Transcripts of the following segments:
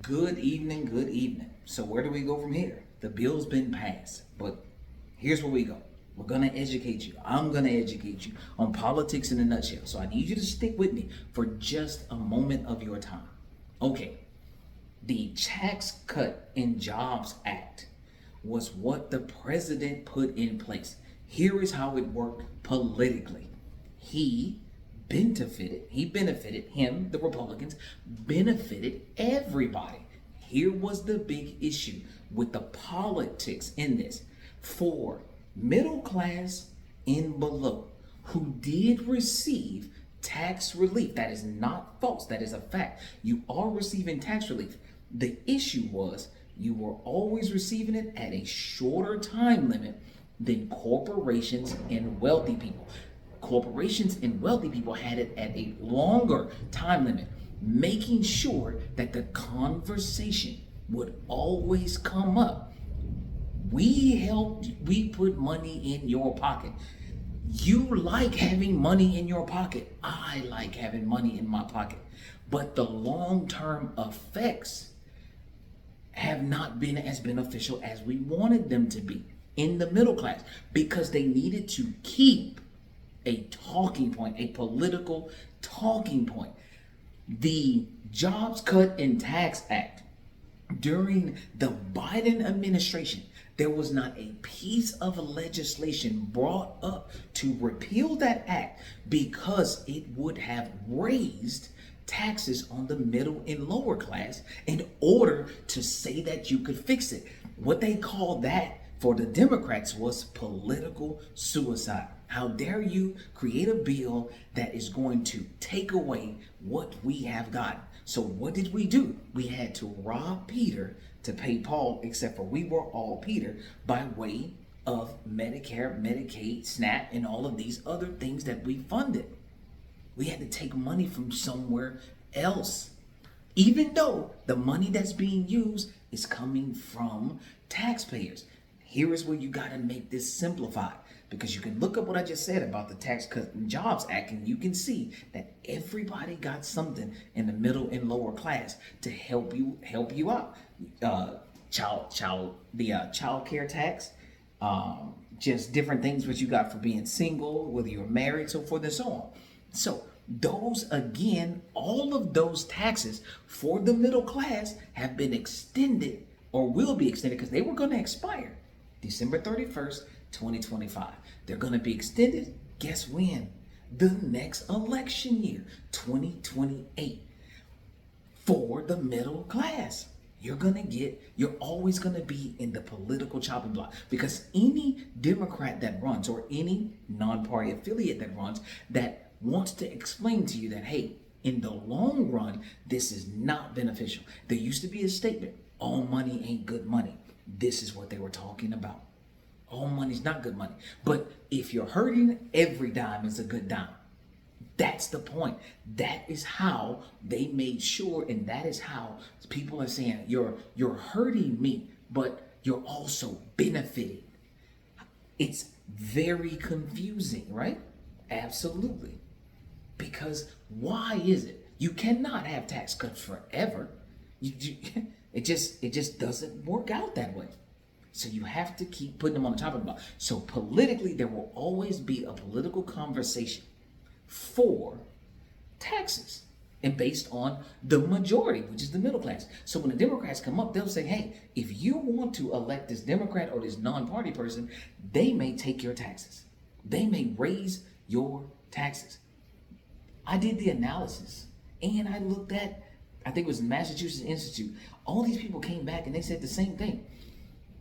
Good evening, good evening. So where do we go from here? The bill's been passed, but here's where we go. We're gonna educate you. I'm gonna educate you on politics in a nutshell. So I need you to stick with me for just a moment of your time. Okay, the Tax Cut and Jobs Act was what the president put in place. Here is how it worked politically. He him, the Republicans, benefited everybody. Here was the big issue with the politics in this. For middle class and below who did receive tax relief, that is not false, that is a fact. You are receiving tax relief. The issue was you were always receiving it at a shorter time limit than corporations and wealthy people. Corporations and wealthy people had it at a longer time limit, making sure that the conversation would always come up. We put money in your pocket. You like having money in your pocket. I like having money in my pocket. But the long-term effects have not been as beneficial as we wanted them to be in the middle class because they needed to keep a talking point, a political talking point. The Jobs Cut and Tax Act during the Biden administration, there was not a piece of legislation brought up to repeal that act because it would have raised taxes on the middle and lower class in order to say that you could fix it. What they called that for the Democrats was political suicide. How dare you create a bill that is going to take away what we have gotten? So what did we do? We had to rob Peter to pay Paul, except for we were all Peter by way of Medicare, Medicaid, SNAP, and all of these other things that we funded. We had to take money from somewhere else, even though the money that's being used is coming from taxpayers. Here is where you got to make this simplified, because you can look up what I just said about the Tax Cut and Jobs Act, and you can see that everybody got something in the middle and lower class to help you out. Child care tax, just different things what you got for being single, whether you're married, so forth and so on. So those, again, all of those taxes for the middle class have been extended or will be extended because they were going to expire December 31st, 2025. They're going to be extended. Guess when? The next election year, 2028. For the middle class, you're always going to be in the political chopping block because any Democrat that runs or any non-party affiliate that runs that wants to explain to you that, hey, in the long run, this is not beneficial. There used to be a statement, all money ain't good money. This is what they were talking about. All money's not good money. But if you're hurting, every dime is a good dime. That's the point. That is how they made sure, and that is how people are saying, you're hurting me, but you're also benefiting. It's very confusing, right? Absolutely. Because why is it? You cannot have tax cuts forever. It just doesn't work out that way. So you have to keep putting them on the top of the block. So politically, there will always be a political conversation for taxes and based on the majority, which is the middle class. So when the Democrats come up, they'll say, hey, if you want to elect this Democrat or this non-party person, they may take your taxes. They may raise your taxes. I did the analysis and I looked at, I think it was Massachusetts Institute. All these people came back and they said the same thing.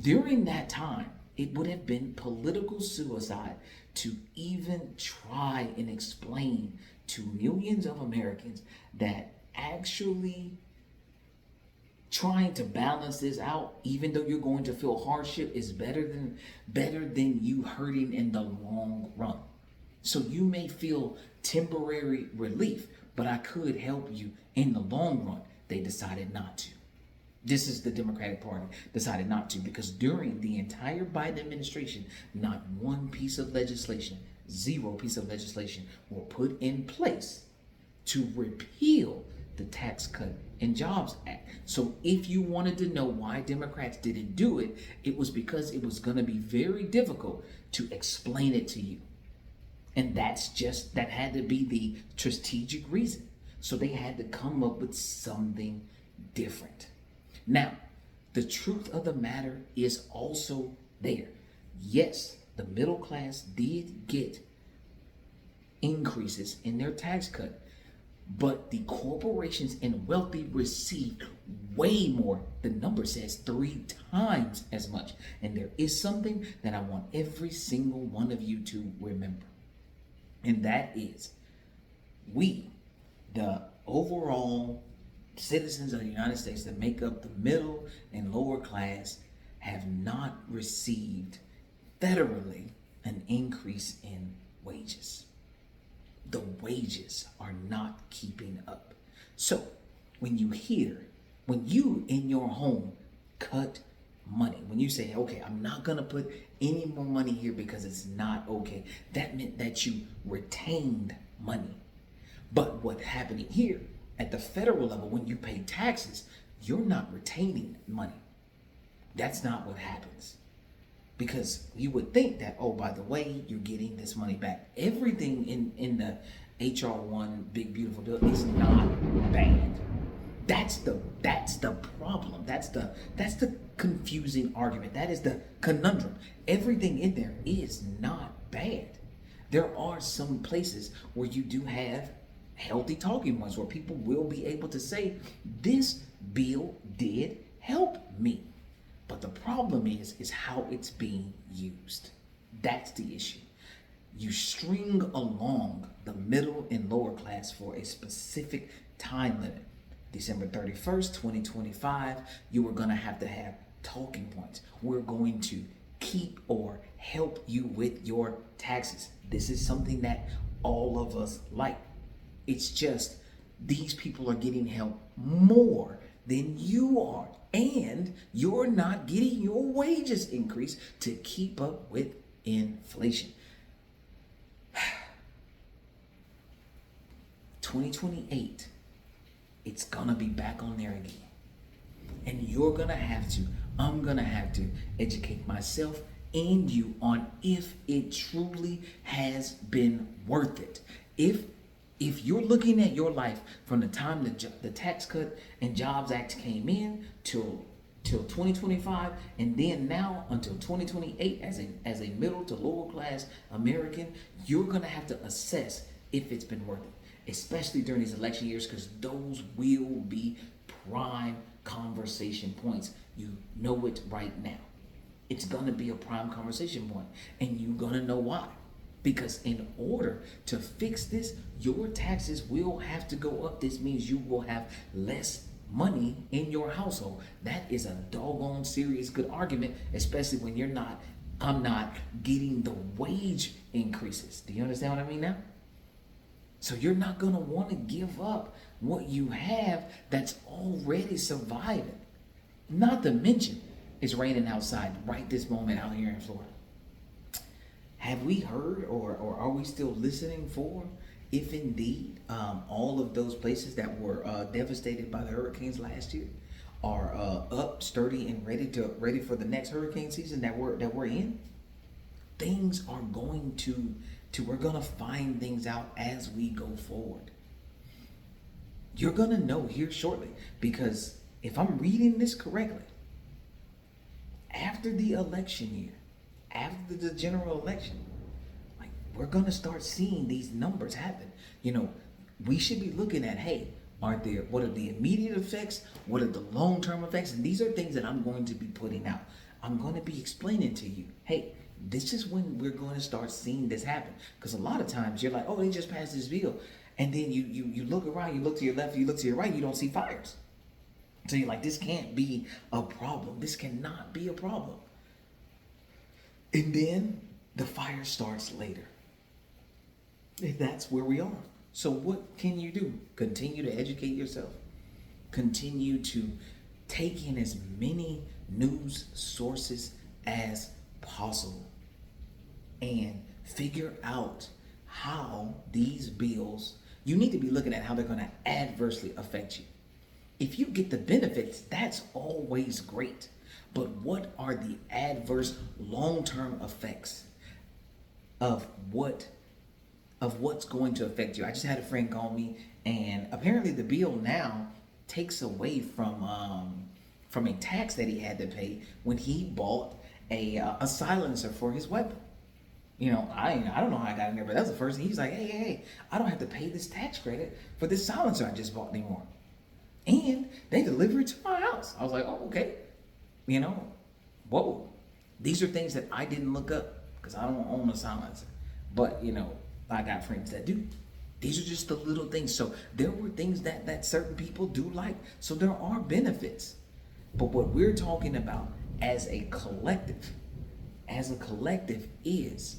During that time, it would have been political suicide to even try and explain to millions of Americans that actually trying to balance this out, even though you're going to feel hardship, is better than you hurting in the long run. So you may feel temporary relief, but I could help you in the long run. They decided not to. This is the Democratic Party decided not to, because during the entire Biden administration, not one piece of legislation, zero piece of legislation were put in place to repeal the Tax Cut and Jobs Act. So if you wanted to know why Democrats didn't do it, it was because it was going to be very difficult to explain it to you. And that had to be the strategic reason. So they had to come up with something different. Now, the truth of the matter is also there. Yes, the middle class did get increases in their tax cut, but the corporations and wealthy received way more. The number says 3 times as much. And there is something that I want every single one of you to remember. And that is, we, the overall citizens of the United States that make up the middle and lower class, have not received federally an increase in wages. The wages are not keeping up. So when you in your home cut money, when you say, okay, I'm not going to put any more money here because it's not okay, that meant that you retained money. But what happening here at the federal level, when you pay taxes, you're not retaining money. That's not what happens. Because you would think that, oh, by the way, you're getting this money back. Everything in the HR 1 big beautiful bill is not bad. That's the problem. That's the confusing argument. That is the conundrum. Everything in there is not bad. There are some places where you do have healthy talking points where people will be able to say, this bill did help me. But the problem is how it's being used. That's the issue. You string along the middle and lower class for a specific time limit. December 31st, 2025, you are going to have talking points. We're going to keep or help you with your taxes. This is something that all of us like. It's just these people are getting help more than you are. And you're not getting your wages increased to keep up with inflation. 2028, it's gonna be back on there again. And you're gonna have to, I'm gonna have to educate myself and you on if it truly has been worth it. If you're looking at your life from the time the Tax Cut and Jobs Act came in till 2025, and then now until 2028 as a middle to lower class American, you're going to have to assess if it's been worth it, especially during these election years, because those will be prime conversation points. You know it right now. It's going to be a prime conversation point, and you're going to know why. Because in order to fix this, your taxes will have to go up. This means you will have less money in your household. That is a doggone serious good argument, especially when I'm not getting the wage increases. Do you understand what I mean now? So you're not going to want to give up what you have that's already surviving. Not to mention, it's raining outside right this moment out here in Florida. Have we heard or are we still listening for if indeed all of those places that were devastated by the hurricanes last year are up, sturdy, and ready for the next hurricane season that we're in? Things are going to we're gonna find things out as we go forward. You're gonna know here shortly, because if I'm reading this correctly, after the election year, after the general election, like, we're gonna start seeing these numbers happen. You know, we should be looking at, hey, what are the immediate effects? What are the long-term effects? And these are things that I'm going to be putting out. I'm going to be explaining to you, hey, this is when we're going to start seeing this happen. Because a lot of times you're like, oh, they just passed this bill. And then you look around, you look to your left, you look to your right, you don't see fires. So you're like, this can't be a problem. This cannot be a problem. And then the fire starts later. And that's where we are. So what can you do? Continue to educate yourself. Continue to take in as many news sources as possible. And figure out how these bills, You need to be looking at how they're going to adversely affect you. If you get the benefits, that's always great. But what are the adverse long-term effects of what's going to affect you? I just had a friend call me, and apparently the bill now takes away from a tax that he had to pay when he bought a silencer for his weapon. You know, I don't know how I got in there, but that was the first thing. He's like, hey, I don't have to pay this tax credit for this silencer I just bought anymore. And they deliver it to my house. I was like, oh, okay. You know, whoa. These are things that I didn't look up because I don't own a silencer. But, you know, I got friends that do. These are just the little things. So there were things that certain people do like. So there are benefits. But what we're talking about as a collective is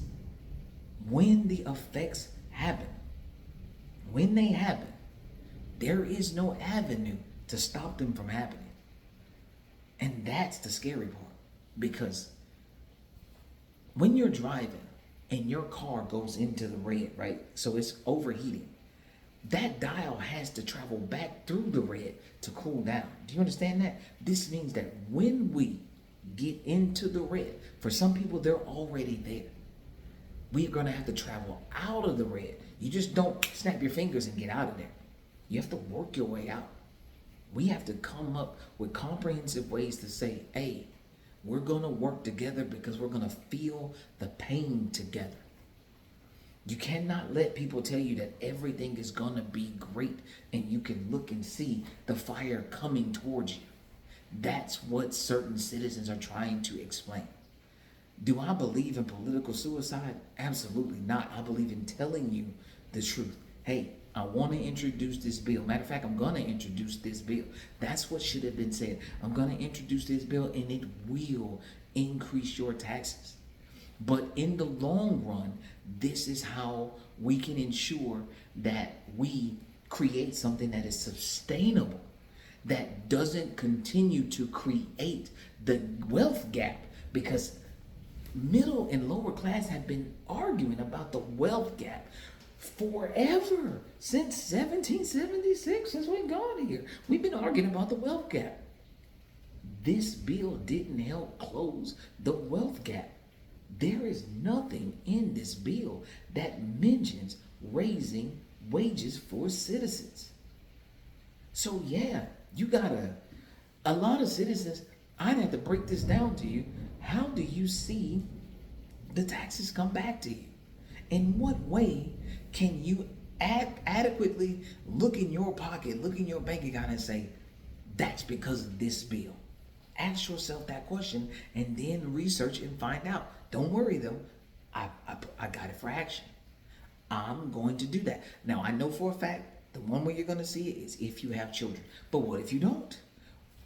when the effects happen, when they happen, there is no avenue to stop them from happening. And that's the scary part, because when you're driving and your car goes into the red, right? So it's overheating. That dial has to travel back through the red to cool down. Do you understand that? This means that when we get into the red, for some people, they're already there. We're going to have to travel out of the red. You just don't snap your fingers and get out of there. You have to work your way out. We have to come up with comprehensive ways to say, hey, we're going to work together because we're going to feel the pain together. You cannot let people tell you that everything is going to be great and you can look and see the fire coming towards you. That's what certain citizens are trying to explain. Do I believe in political suicide? Absolutely not. I believe in telling you the truth. Hey, I want to introduce this bill. Matter of fact, I'm going to introduce this bill. That's what should have been said. I'm going to introduce this bill and it will increase your taxes. But in the long run, this is how we can ensure that we create something that is sustainable, that doesn't continue to create the wealth gap, because middle and lower class have been arguing about the wealth gap forever, since 1776, since we've gone here. We've been arguing about the wealth gap. This bill didn't help close the wealth gap. There is nothing in this bill that mentions raising wages for citizens. So yeah, you got a lot of citizens. I'd have to break this down to you. How do you see the taxes come back to you? In what way can you adequately look in your pocket, look in your bank account and say, that's because of this bill? Ask yourself that question and then research and find out. Don't worry though, I got it for action. I'm going to do that. Now I know for a fact, the one way you're going to see it is if you have children. But what if you don't?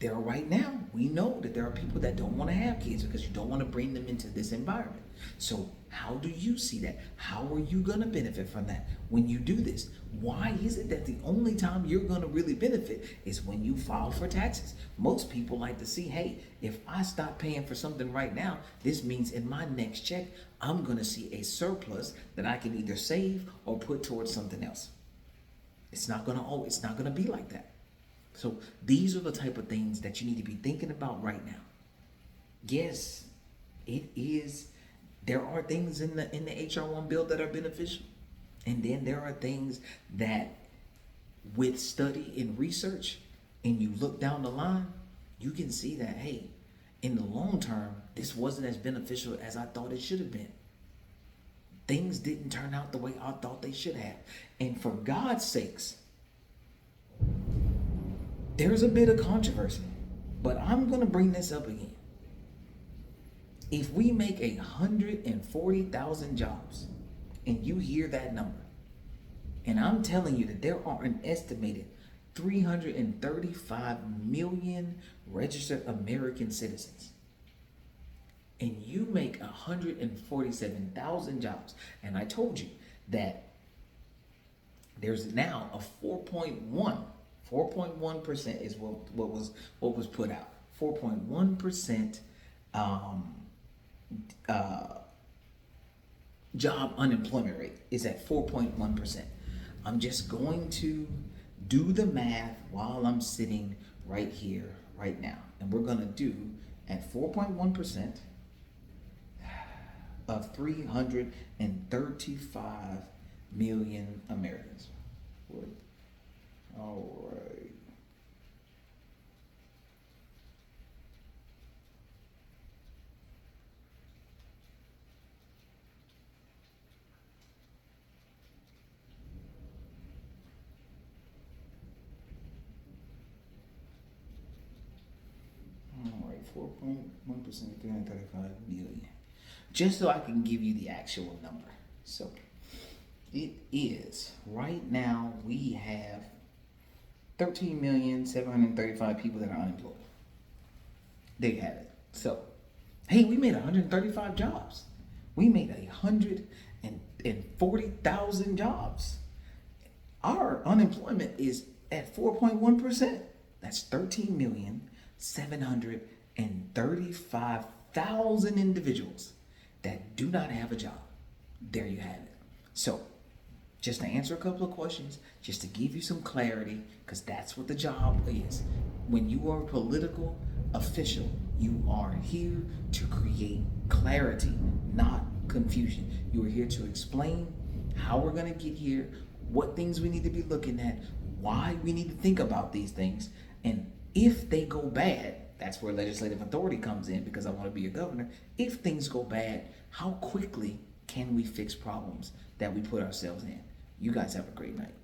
There right now, we know that there are people that don't want to have kids because you don't want to bring them into this environment. So how do you see that? How are you going to benefit from that when you do this? Why is it that the only time you're going to really benefit is when you file for taxes? Most people like to see, hey, if I stop paying for something right now, this means in my next check, I'm going to see a surplus that I can either save or put towards something else. It's not going to be like that. So these are the type of things that you need to be thinking about right now. Yes, it is. There are things in the HR1 bill that are beneficial. And then there are things that with study and research, and you look down the line, you can see that, hey, in the long term, this wasn't as beneficial as I thought it should have been. Things didn't turn out the way I thought they should have. And for God's sakes, there's a bit of controversy, but I'm going to bring this up again. If we make 140,000 jobs, and you hear that number, and I'm telling you that there are an estimated 335 million registered American citizens, and you make 147,000 jobs, and I told you that there's now a 4.1% is what was put out. 4.1% job unemployment rate is at 4.1%. I'm just going to do the math while I'm sitting right here, right now. And we're going to do at 4.1% of 335 million Americans. All right. All right, 4.1%, 335 million. Just so I can give you the actual number. So it is, right now, we have 13,735,000 people that are unemployed. There you have it. So, hey, we made 135 jobs. We made 140,000 jobs. Our unemployment is at 4.1%. That's 13,735,000 individuals that do not have a job. There you have it. So, just to answer a couple of questions, just to give you some clarity, because that's what the job is. When you are a political official, you are here to create clarity, not confusion. You are here to explain how we're going to get here, what things we need to be looking at, why we need to think about these things, and if they go bad, that's where legislative authority comes in, because I want to be a governor. If things go bad, how quickly can we fix problems that we put ourselves in? You guys have a great night.